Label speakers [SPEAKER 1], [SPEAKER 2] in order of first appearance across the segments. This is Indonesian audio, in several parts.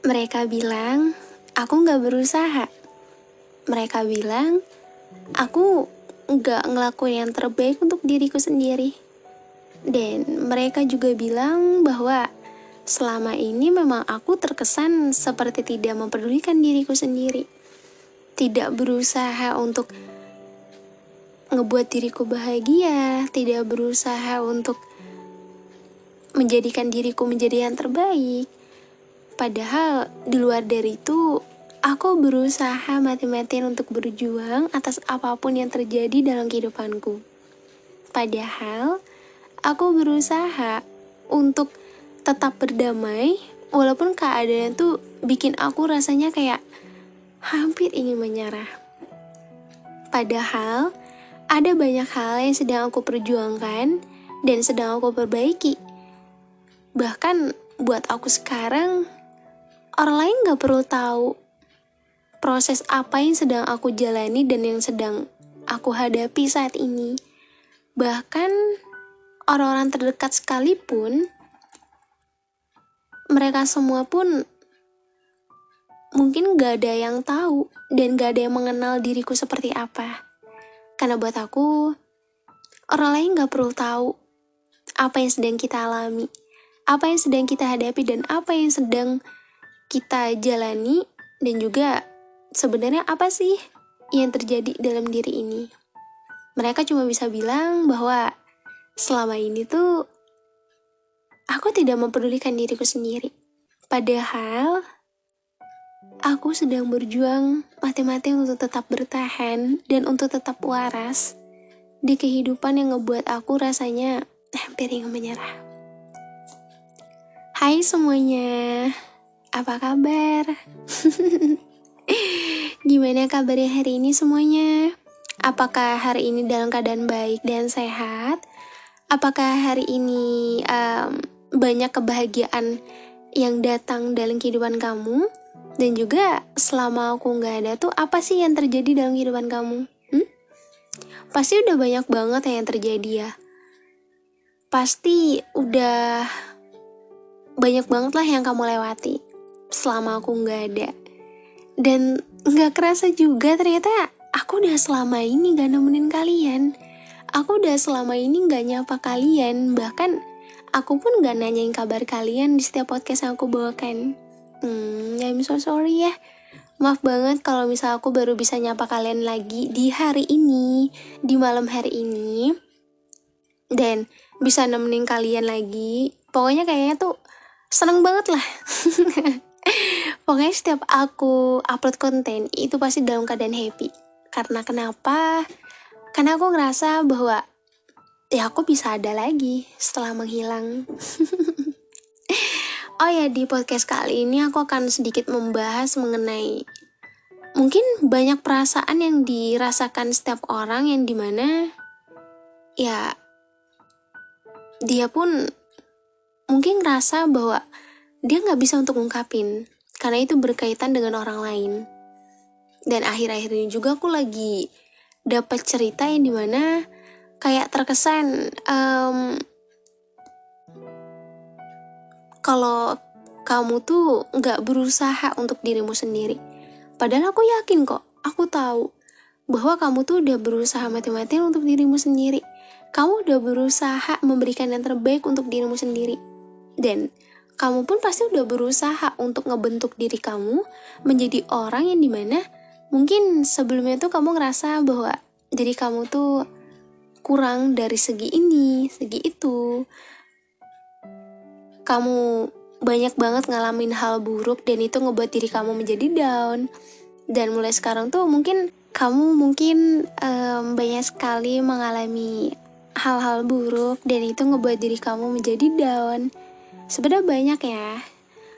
[SPEAKER 1] Mereka bilang aku gak berusaha. Mereka bilang aku gak ngelakuin yang terbaik untuk diriku sendiri. Dan mereka juga bilang bahwa selama ini memang aku terkesan seperti tidak mempedulikan diriku sendiri. Tidak berusaha untuk ngebuat diriku bahagia, tidak berusaha untuk menjadikan diriku menjadi yang terbaik. Padahal di luar dari itu, aku berusaha mati-matian untuk berjuang atas apapun yang terjadi dalam kehidupanku. Padahal aku berusaha untuk tetap berdamai walaupun keadaan tuh bikin aku rasanya kayak hampir ingin menyerah. Padahal ada banyak hal yang sedang aku perjuangkan dan sedang aku perbaiki. Bahkan buat aku sekarang, orang lain gak perlu tahu proses apa yang sedang aku jalani dan yang sedang aku hadapi saat ini. Bahkan orang-orang terdekat sekalipun, mereka semua pun mungkin gak ada yang tahu dan gak ada yang mengenal diriku seperti apa. Karena buat aku, orang lain gak perlu tahu apa yang sedang kita alami, apa yang sedang kita hadapi, dan apa yang sedang kita jalani, dan juga sebenarnya apa sih yang terjadi dalam diri ini. Mereka cuma bisa bilang bahwa selama ini tuh aku tidak mempedulikan diriku sendiri. Padahal aku sedang berjuang mati-matian untuk tetap bertahan dan untuk tetap waras di kehidupan yang ngebuat aku rasanya hampir ingin menyerah. Hai semuanya, apa kabar? Gimana kabarnya hari ini semuanya? Apakah hari ini dalam keadaan baik dan sehat? Apakah hari ini banyak kebahagiaan yang datang dalam kehidupan kamu? Dan juga selama aku gak ada tuh apa sih yang terjadi dalam kehidupan kamu? Pasti udah banyak banget yang terjadi ya. Pasti udah banyak banget lah yang kamu lewati selama aku gak ada. Dan gak kerasa juga ternyata aku udah selama ini gak nemenin kalian. Aku udah selama ini gak nyapa kalian. Bahkan aku pun gak nanyain kabar kalian di setiap podcast yang aku bawakan. I'm so sorry ya. Maaf banget kalau misal aku baru bisa nyapa kalian lagi di hari ini, di malam hari ini, dan bisa nemenin kalian lagi. Pokoknya kayaknya tuh seneng banget lah. Pokoknya setiap aku upload konten itu pasti dalam keadaan happy. Karena kenapa? Karena aku ngerasa bahwa ya aku bisa ada lagi setelah menghilang. Oh ya, di podcast kali ini aku akan sedikit membahas mengenai mungkin banyak perasaan yang dirasakan setiap orang yang dimana ya dia pun mungkin ngerasa bahwa dia gak bisa untuk ngungkapin karena itu berkaitan dengan orang lain. Dan akhir-akhir ini juga aku lagi dapat cerita yang dimana kayak terkesan kalau kamu tuh gak berusaha untuk dirimu sendiri. Padahal aku yakin kok, aku tahu bahwa kamu tuh udah berusaha mati-matian untuk dirimu sendiri. Kamu udah berusaha memberikan yang terbaik untuk dirimu sendiri. Dan kamu pun pasti udah berusaha untuk ngebentuk diri kamu menjadi orang yang dimana mungkin sebelumnya tuh kamu ngerasa bahwa diri kamu tuh kurang dari segi ini, segi itu. Kamu banyak banget ngalamin hal buruk dan itu ngebuat diri kamu menjadi down. Dan mulai sekarang tuh mungkin kamu banyak sekali mengalami hal-hal buruk dan itu ngebuat diri kamu menjadi down. Sebenarnya banyak ya.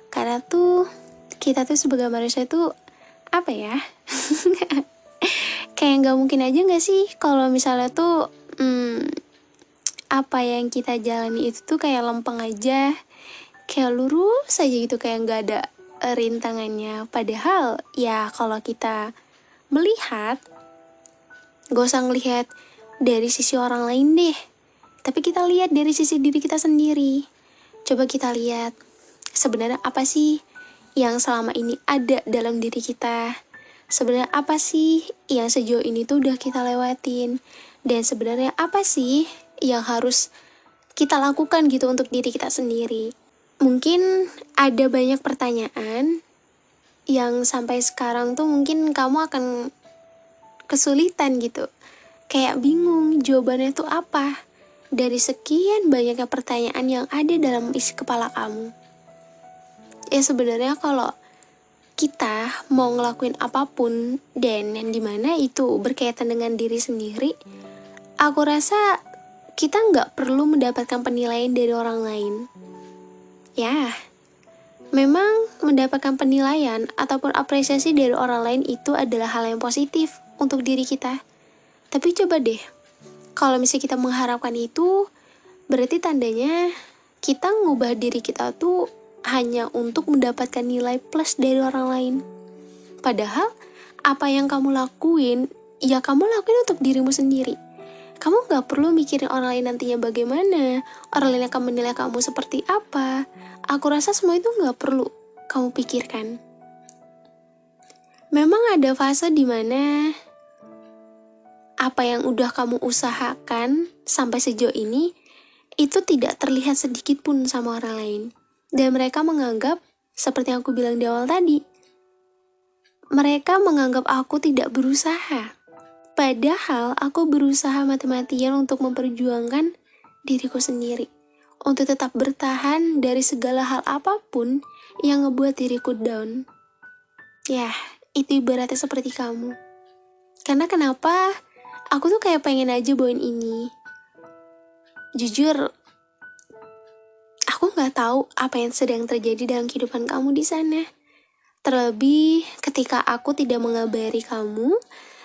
[SPEAKER 1] Karena tuh kita tuh sebagai manusia tuh apa ya? Kayak gak mungkin aja gak sih kalau misalnya tuh apa yang kita jalani itu tuh kayak lempeng aja, kayak lurus aja gitu, kayak gak ada rintangannya. Padahal ya kalau kita melihat, gak usah ngelihat dari sisi orang lain deh, tapi kita lihat dari sisi diri kita sendiri. Coba kita lihat sebenarnya apa sih yang selama ini ada dalam diri kita. Sebenarnya apa sih yang sejauh ini tuh udah kita lewatin, dan sebenarnya apa sih yang harus kita lakukan gitu untuk diri kita sendiri. Mungkin ada banyak pertanyaan yang sampai sekarang tuh mungkin kamu akan kesulitan gitu. Kayak bingung jawabannya tuh apa dari sekian banyaknya pertanyaan yang ada dalam isi kepala kamu. Ya sebenarnya kalau kita mau ngelakuin apapun dan yang dimana itu berkaitan dengan diri sendiri, aku rasa kita nggak perlu mendapatkan penilaian dari orang lain. Ya, memang mendapatkan penilaian ataupun apresiasi dari orang lain itu adalah hal yang positif untuk diri kita. Tapi coba deh, kalau misalnya kita mengharapkan itu, berarti tandanya kita ngubah diri kita tuh hanya untuk mendapatkan nilai plus dari orang lain. Padahal, apa yang kamu lakuin, ya kamu lakuin untuk dirimu sendiri. Kamu gak perlu mikirin orang lain nantinya bagaimana, orang lain akan menilai kamu seperti apa. Aku rasa semua itu gak perlu kamu pikirkan. Memang ada fase dimana apa yang udah kamu usahakan sampai sejauh ini, itu tidak terlihat sedikit pun sama orang lain. Dan mereka menganggap, seperti yang aku bilang di awal tadi, mereka menganggap aku tidak berusaha. Padahal aku berusaha mati-matian untuk memperjuangkan diriku sendiri. Untuk tetap bertahan dari segala hal apapun yang ngebuat diriku down. Ya, itu ibaratnya seperti kamu. Karena kenapa? Aku tuh kayak pengen aja bawain ini. Jujur, aku gak tahu apa yang sedang terjadi dalam kehidupan kamu di sana. Terlebih ketika aku tidak mengabari kamu,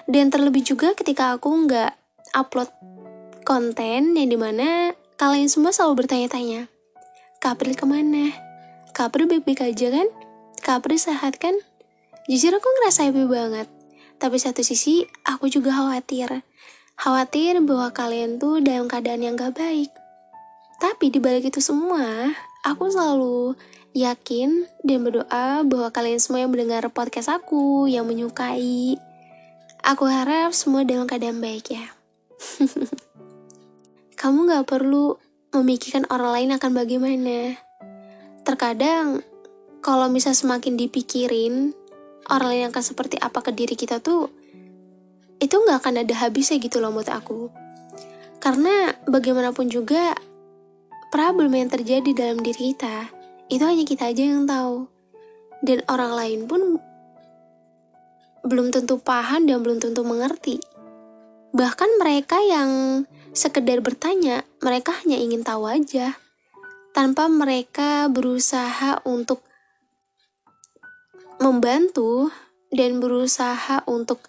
[SPEAKER 1] dan terlebih juga ketika aku nggak upload konten yang dimana kalian semua selalu bertanya-tanya, Kak April kemana? Kak April baik-baik aja kan? Kak April sehat kan? Jujur aku ngerasa happy banget. Tapi satu sisi aku juga khawatir. Khawatir bahwa kalian tuh dalam keadaan yang gak baik. Tapi dibalik itu semua, aku selalu yakin dan berdoa bahwa kalian semua yang mendengar podcast aku, yang menyukai, aku harap semua dalam keadaan baik ya. Kamu gak perlu memikirkan orang lain akan bagaimana. Terkadang, kalau misal semakin dipikirin, orang lain akan seperti apa ke diri kita tuh, itu gak akan ada habisnya gitu loh menurut aku. Karena bagaimanapun juga, problem yang terjadi dalam diri kita, itu hanya kita aja yang tahu. Dan orang lain pun belum tentu paham dan belum tentu mengerti. Bahkan mereka yang sekedar bertanya, mereka hanya ingin tahu aja, tanpa mereka berusaha untuk membantu dan berusaha untuk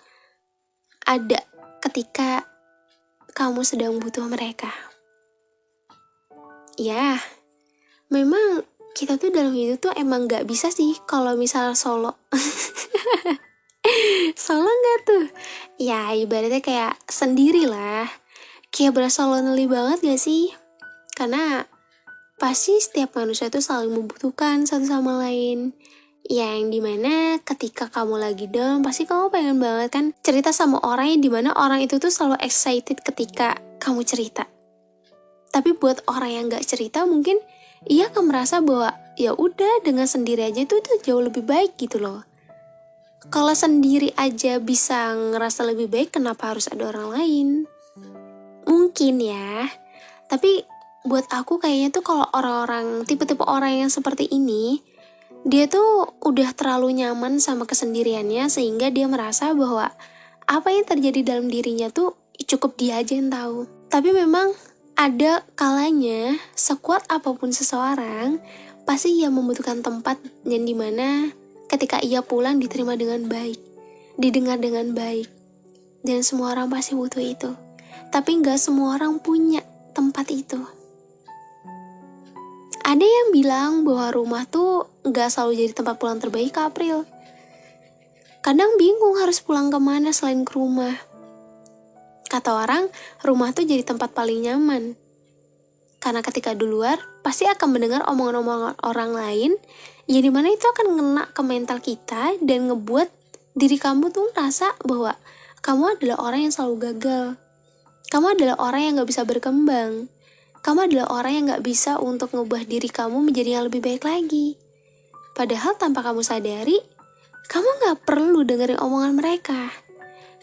[SPEAKER 1] ada ketika kamu sedang butuh mereka. Ya, memang kita tuh dalam hidup tuh emang gak bisa sih kalau misal solo. Solo gak tuh? Ya ibaratnya kayak sendiri lah. Kayak berasa lonely banget gak sih? Karena pasti setiap manusia tuh saling membutuhkan satu sama lain. Ya yang dimana ketika kamu lagi down, pasti kamu pengen banget kan cerita sama orang yang dimana orang itu tuh selalu excited ketika kamu cerita. Tapi buat orang yang gak cerita mungkin ia akan merasa bahwa ya udah dengan sendiri aja itu jauh lebih baik gitu loh. Kalau sendiri aja bisa ngerasa lebih baik, kenapa harus ada orang lain? Mungkin ya. Tapi buat aku kayaknya tuh kalau orang-orang, tipe-tipe orang yang seperti ini, dia tuh udah terlalu nyaman sama kesendiriannya sehingga dia merasa bahwa apa yang terjadi dalam dirinya tuh cukup dia aja yang tahu. Tapi memang ada kalanya sekuat apapun seseorang, pasti ia membutuhkan tempat yang dimana ketika ia pulang diterima dengan baik, didengar dengan baik. Dan semua orang pasti butuh itu. Tapi gak semua orang punya tempat itu. Ada yang bilang bahwa rumah tuh gak selalu jadi tempat pulang terbaik Kak April. Kadang bingung harus pulang kemana selain ke rumah. Kata orang, rumah tuh jadi tempat paling nyaman. Karena ketika di luar, pasti akan mendengar omongan-omongan orang lain, yang dimana itu akan ngena ke mental kita dan ngebuat diri kamu tuh ngerasa bahwa kamu adalah orang yang selalu gagal. Kamu adalah orang yang gak bisa berkembang. Kamu adalah orang yang gak bisa untuk ngubah diri kamu menjadi yang lebih baik lagi. Padahal tanpa kamu sadari, kamu gak perlu dengerin omongan mereka.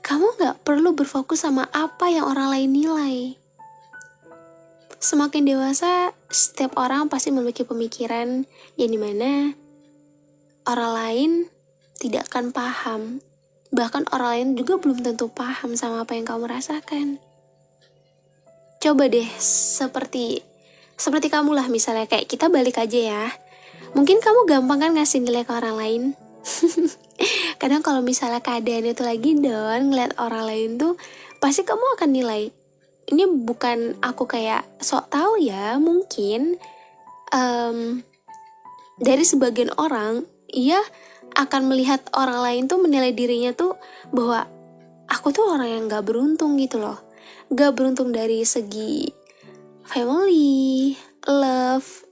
[SPEAKER 1] Kamu gak perlu berfokus sama apa yang orang lain nilai. Semakin dewasa, setiap orang pasti memiliki pemikiran yang dimana orang lain tidak akan paham. Bahkan orang lain juga belum tentu paham sama apa yang kamu rasakan. Coba deh, seperti kamu lah misalnya, kayak kita balik aja ya. Mungkin kamu gampang kan ngasih nilai ke orang lain. Kadang kalau misalnya keadaan itu lagi down, ngeliat orang lain tuh, pasti kamu akan nilai. Ini bukan aku kayak sok tahu ya, mungkin dari sebagian orang, ia akan melihat orang lain tuh menilai dirinya tuh bahwa aku tuh orang yang gak beruntung gitu loh. Gak beruntung dari segi family, love,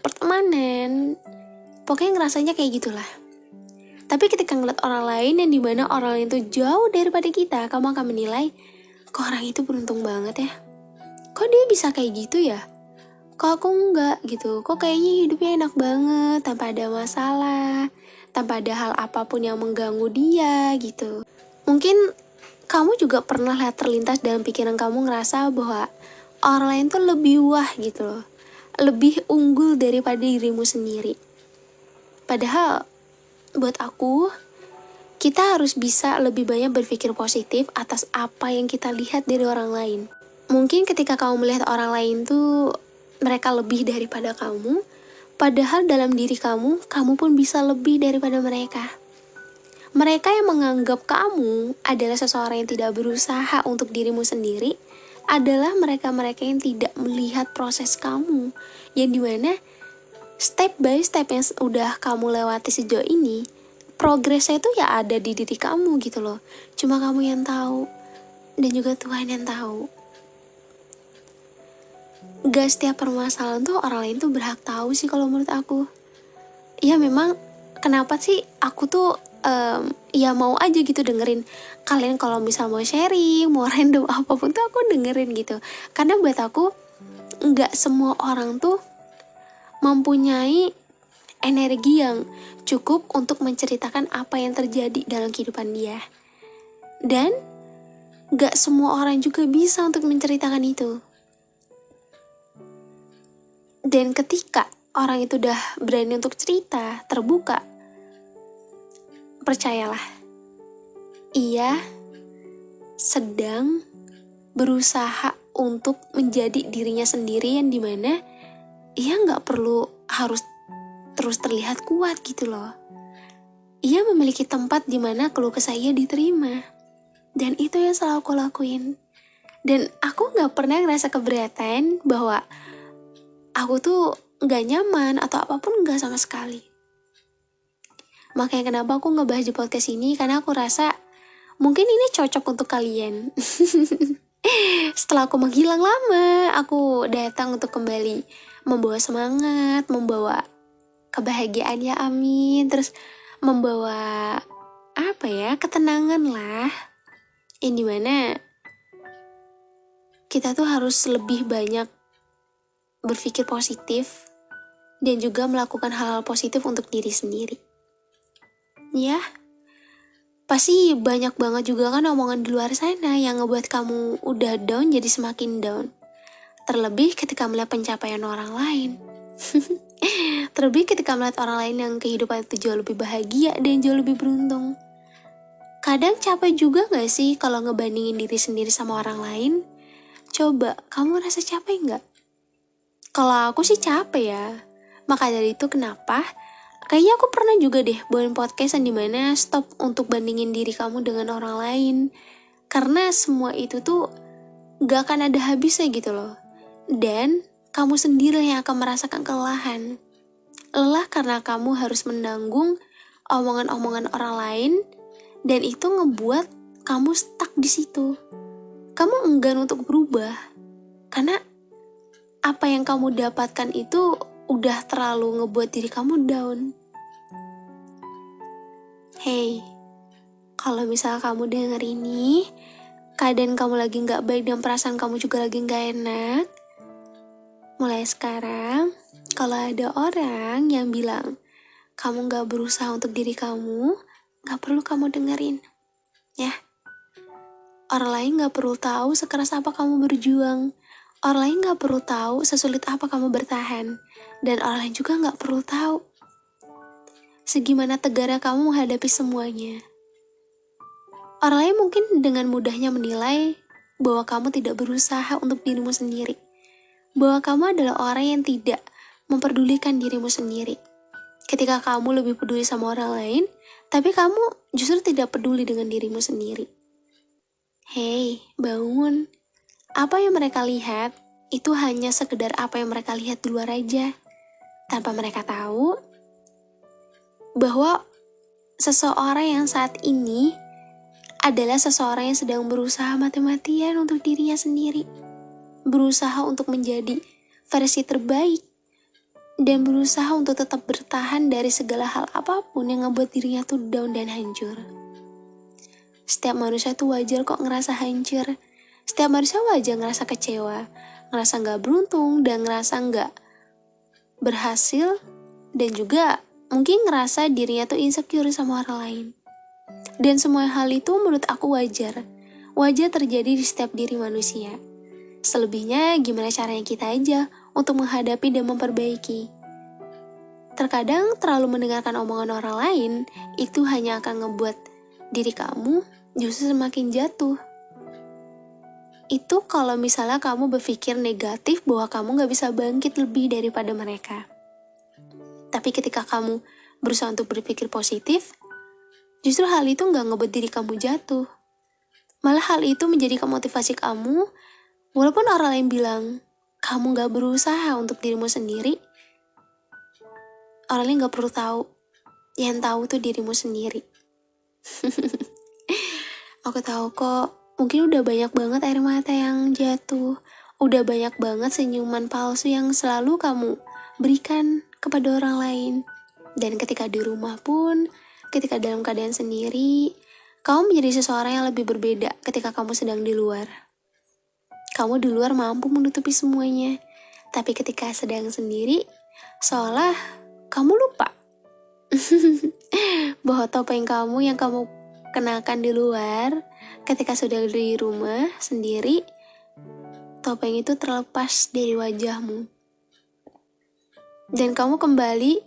[SPEAKER 1] pertemanan, pokoknya ngerasanya kayak gitulah. Tapi ketika ngeliat orang lain yang dimana orang lain tuh jauh daripada kita, kamu akan menilai, kok orang itu beruntung banget ya? Kok dia bisa kayak gitu ya? Kok aku enggak gitu? Kok kayaknya hidupnya enak banget, tanpa ada masalah, tanpa ada hal apapun yang mengganggu dia gitu. Mungkin kamu juga pernah lihat terlintas dalam pikiran kamu ngerasa bahwa orang lain tuh lebih wah gitu loh. Lebih unggul daripada dirimu sendiri. Padahal buat aku, kita harus bisa lebih banyak berpikir positif atas apa yang kita lihat dari orang lain. Mungkin ketika kamu melihat orang lain tuh mereka lebih daripada kamu, padahal dalam diri kamu pun bisa lebih daripada mereka. Mereka yang menganggap kamu adalah seseorang yang tidak berusaha untuk dirimu sendiri adalah mereka-mereka yang tidak melihat proses kamu, yang dimana step by step yang udah kamu lewati sejauh ini, progresnya itu ya ada di diri kamu gitu loh. Cuma kamu yang tahu, dan juga Tuhan yang tahu. Gak setiap permasalahan tuh orang lain tuh berhak tahu sih kalau menurut aku. Ya memang kenapa sih aku tuh ya mau aja gitu dengerin kalian kalau misal mau sharing, mau random apapun tuh aku dengerin gitu. Karena buat aku gak semua orang tuh mempunyai energi yang cukup untuk menceritakan apa yang terjadi dalam kehidupan dia. Dan gak semua orang juga bisa untuk menceritakan itu. Dan ketika orang itu udah berani untuk cerita, terbuka, percayalah, ia sedang berusaha untuk menjadi dirinya sendiri yang dimana ia gak perlu harus terus terlihat kuat gitu loh. Ia memiliki tempat dimana keluh kesah ia diterima. Dan itu yang selalu aku lakuin. Dan aku gak pernah ngerasa keberatan bahwa aku tuh gak nyaman atau apapun, gak sama sekali. Makanya kenapa aku ngebahas di podcast ini, karena aku rasa mungkin ini cocok untuk kalian. Setelah aku menghilang lama, aku datang untuk kembali membawa semangat, membawa kebahagiaan ya amin, terus membawa ketenangan lah, yang dimana kita tuh harus lebih banyak berpikir positif dan juga melakukan hal-hal positif untuk diri sendiri. Ya, pasti banyak banget juga kan omongan di luar sana yang ngebuat kamu udah down jadi semakin down. Terlebih ketika melihat pencapaian orang lain. Terlebih ketika melihat orang lain yang kehidupan itu jauh lebih bahagia dan jauh lebih beruntung. Kadang capek juga gak sih kalau ngebandingin diri sendiri sama orang lain? Coba, kamu rasa capek gak? Kalau aku sih capek ya. Maka dari itu kenapa kayaknya aku pernah juga deh bawain podcast yang dimana stop untuk bandingin diri kamu dengan orang lain. Karena semua itu tuh gak akan ada habisnya gitu loh. Dan kamu sendiri yang akan merasakan kelelahan. Lelah karena kamu harus menanggung omongan-omongan orang lain. Dan itu ngebuat kamu stuck di situ. Kamu enggan untuk berubah. Karena apa yang kamu dapatkan itu udah terlalu ngebuat diri kamu down. Hey, kalau misal kamu denger ini, keadaan kamu lagi gak baik dan perasaan kamu juga lagi gak enak, mulai sekarang, kalau ada orang yang bilang kamu gak berusaha untuk diri kamu, gak perlu kamu dengerin, ya. Orang lain gak perlu tahu sekeras apa kamu berjuang. Orang lain gak perlu tahu sesulit apa kamu bertahan. Dan orang lain juga gak perlu tahu segimana tegara kamu menghadapi semuanya. Orang lain mungkin dengan mudahnya menilai bahwa kamu tidak berusaha untuk dirimu sendiri. Bahwa kamu adalah orang yang tidak memperdulikan dirimu sendiri. Ketika kamu lebih peduli sama orang lain, tapi kamu justru tidak peduli dengan dirimu sendiri. Hey, bangun. Apa yang mereka lihat, itu hanya sekedar apa yang mereka lihat di luar aja. Tanpa mereka tahu bahwa seseorang yang saat ini adalah seseorang yang sedang berusaha mati-matian untuk dirinya sendiri. Berusaha untuk menjadi versi terbaik. Dan berusaha untuk tetap bertahan dari segala hal apapun yang ngebuat dirinya tuh down dan hancur. Setiap manusia tuh wajar kok ngerasa hancur. Setiap manusia wajar ngerasa kecewa, ngerasa gak beruntung, dan ngerasa gak berhasil, dan juga mungkin ngerasa dirinya tuh insecure sama orang lain. Dan semua hal itu menurut aku wajar. Wajar terjadi di setiap diri manusia. Selebihnya gimana caranya kita aja untuk menghadapi dan memperbaiki. Terkadang terlalu mendengarkan omongan orang lain, itu hanya akan ngebuat diri kamu justru semakin jatuh. Itu kalau misalnya kamu berpikir negatif bahwa kamu gak bisa bangkit lebih daripada mereka. Tapi ketika kamu berusaha untuk berpikir positif, justru hal itu gak ngebuat diri kamu jatuh. Malah hal itu menjadi motivasi kamu, walaupun orang lain bilang, kamu gak berusaha untuk dirimu sendiri, orang lain gak perlu tahu. Yang tahu tuh dirimu sendiri. Aku tahu kok, mungkin udah banyak banget air mata yang jatuh. Udah banyak banget senyuman palsu yang selalu kamu berikan kepada orang lain. Dan ketika di rumah pun, ketika dalam keadaan sendiri, kamu menjadi seseorang yang lebih berbeda ketika kamu sedang di luar. Kamu di luar mampu menutupi semuanya. Tapi ketika sedang sendiri, seolah kamu lupa bahwa topeng kamu yang kamu kenakan di luar, ketika sudah di rumah sendiri, topeng itu terlepas dari wajahmu. Dan kamu kembali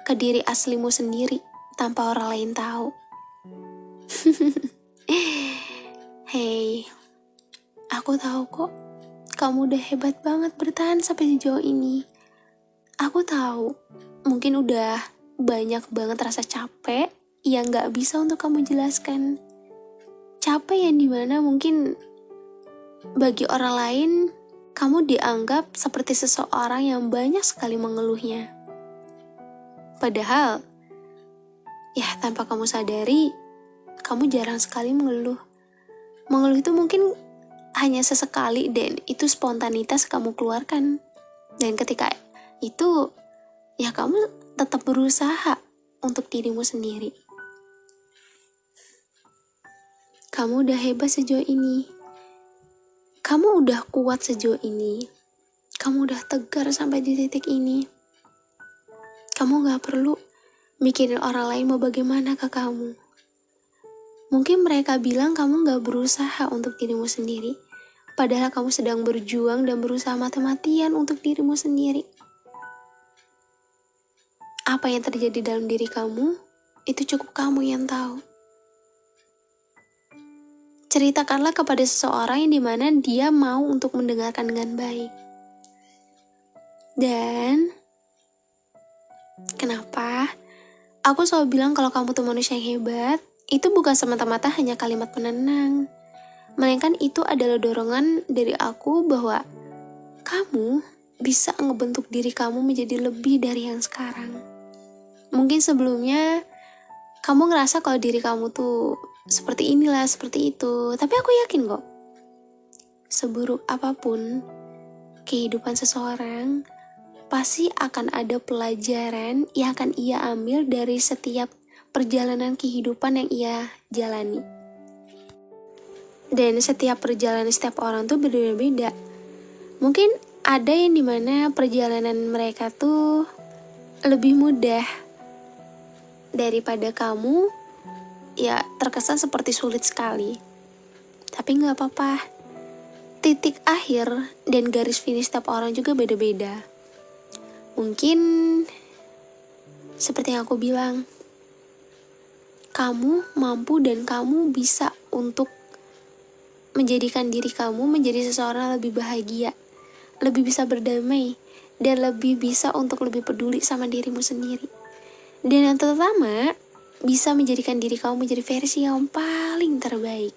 [SPEAKER 1] ke diri aslimu sendiri, tanpa orang lain tahu. Hey, aku tahu kok, kamu udah hebat banget bertahan sampai sejauh ini. Aku tahu, mungkin udah banyak banget rasa capek yang gak bisa untuk kamu jelaskan. Capek yang dimana mungkin bagi orang lain, kamu dianggap seperti seseorang yang banyak sekali mengeluhnya. Padahal, ya tanpa kamu sadari, kamu jarang sekali mengeluh. Mengeluh itu mungkin hanya sesekali dan itu spontanitas kamu keluarkan. Dan ketika itu, ya kamu tetap berusaha untuk dirimu sendiri. Kamu udah hebat sejauh ini. Kamu udah kuat sejauh ini. Kamu udah tegar sampai di titik ini. Kamu gak perlu mikirin orang lain mau bagaimana ke kamu. Mungkin mereka bilang kamu gak berusaha untuk dirimu sendiri. Padahal kamu sedang berjuang dan berusaha mati-matian untuk dirimu sendiri. Apa yang terjadi dalam diri kamu, itu cukup kamu yang tahu. Ceritakanlah kepada seseorang yang dimana dia mau untuk mendengarkan dengan baik. Dan kenapa aku selalu bilang kalau kamu tuh manusia yang hebat, itu bukan semata-mata hanya kalimat penenang, melainkan itu adalah dorongan dari aku bahwa kamu bisa ngebentuk diri kamu menjadi lebih dari yang sekarang. Mungkin sebelumnya kamu ngerasa kalau diri kamu tuh seperti inilah, seperti itu. Tapi aku yakin kok, seburuk apapun kehidupan seseorang, pasti akan ada pelajaran yang akan ia ambil dari setiap perjalanan kehidupan yang ia jalani. Dan setiap perjalanan setiap orang tuh berbeda-beda. Mungkin ada yang dimana perjalanan mereka tuh lebih mudah daripada kamu, ya terkesan seperti sulit sekali. Tapi gak apa-apa. Titik akhir dan garis finish setiap orang juga beda-beda. Mungkin seperti yang aku bilang, kamu mampu dan kamu bisa untuk menjadikan diri kamu menjadi seseorang yang lebih bahagia, lebih bisa berdamai, dan lebih bisa untuk lebih peduli sama dirimu sendiri. Dan yang terutama, bisa menjadikan diri kamu menjadi versi yang paling terbaik.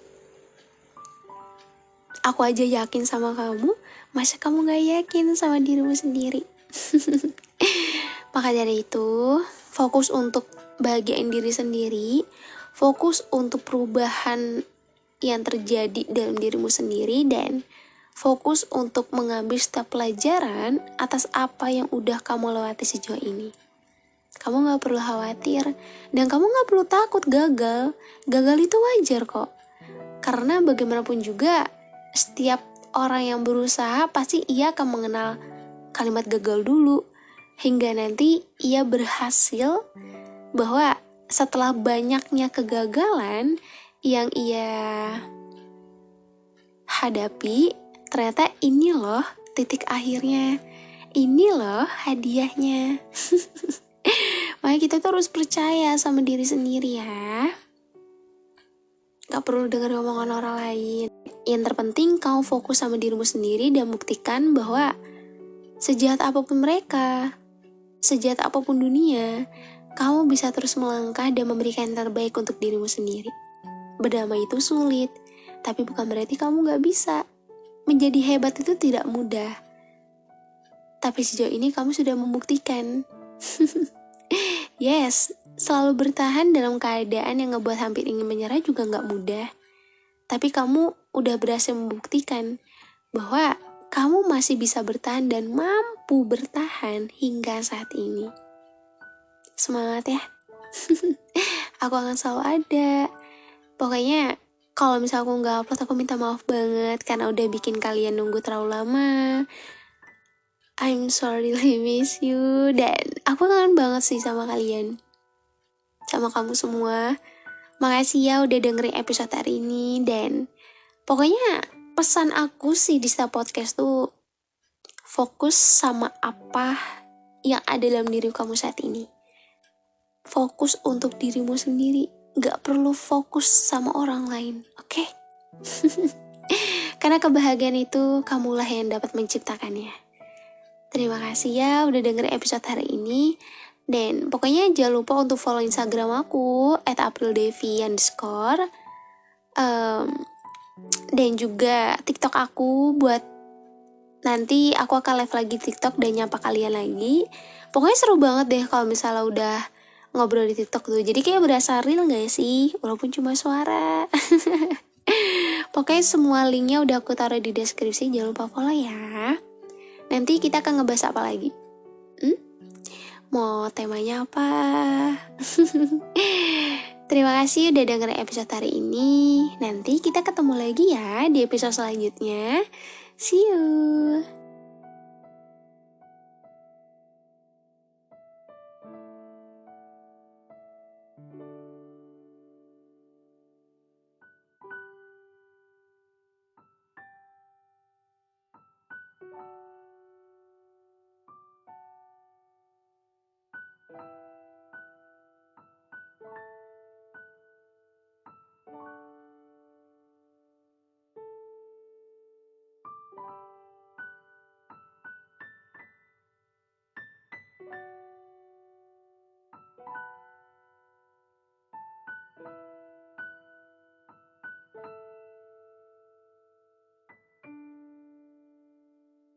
[SPEAKER 1] Aku aja yakin sama kamu, masa kamu gak yakin sama dirimu sendiri? Maka dari itu, fokus untuk bahagiain diri sendiri, fokus untuk perubahan yang terjadi dalam dirimu sendiri, dan fokus untuk mengambil setiap pelajaran atas apa yang udah kamu lewati sejauh ini. Kamu gak perlu khawatir, dan kamu gak perlu takut gagal. Gagal itu wajar kok. Karena bagaimanapun juga, setiap orang yang berusaha pasti ia akan mengenal kalimat gagal dulu. Hingga nanti ia berhasil bahwa setelah banyaknya kegagalan yang ia hadapi, ternyata ini loh titik akhirnya. Ini loh hadiahnya. Makanya kita tuh harus percaya sama diri sendiri ya. Gak perlu dengar omongan orang lain. Yang terpenting kamu fokus sama dirimu sendiri dan buktikan bahwa sejahat apapun mereka, sejahat apapun dunia, kamu bisa terus melangkah dan memberikan yang terbaik untuk dirimu sendiri. Berdamai itu sulit, tapi bukan berarti kamu gak bisa. Menjadi hebat itu tidak mudah. Tapi sejauh ini kamu sudah membuktikan. Yes, selalu bertahan dalam keadaan yang ngebuat hampir ingin menyerah juga gak mudah. Tapi kamu udah berhasil membuktikan bahwa kamu masih bisa bertahan dan mampu bertahan hingga saat ini. Semangat ya. Aku akan selalu ada. Pokoknya kalau misalnya aku gak upload, aku minta maaf banget karena udah bikin kalian nunggu terlalu lama. I'm sorry, I miss you. Dan aku kangen banget sih sama kalian, sama kamu semua. Makasih ya udah dengerin episode hari ini. Dan pokoknya pesan aku sih di setiap podcast tuh, fokus sama apa yang ada dalam diri kamu saat ini. Fokus untuk dirimu sendiri. Gak perlu fokus sama orang lain, oke? Karena kebahagiaan itu kamulah yang dapat menciptakannya. Terima kasih ya udah denger episode hari ini. Dan pokoknya jangan lupa untuk follow Instagram aku @aprildevi_. Dan juga TikTok aku buat nanti aku akan live lagi TikTok dan nyapa kalian lagi. Pokoknya seru banget deh kalau misalnya udah ngobrol di TikTok tuh. Jadi kayak berasa real gak sih? Walaupun cuma suara. Pokoknya semua linknya udah aku taruh di deskripsi. Jangan lupa follow ya. Nanti kita akan ngebahas apa lagi? Mau temanya apa? Terima kasih udah dengerin episode hari ini. Nanti kita ketemu lagi ya di episode selanjutnya. See you.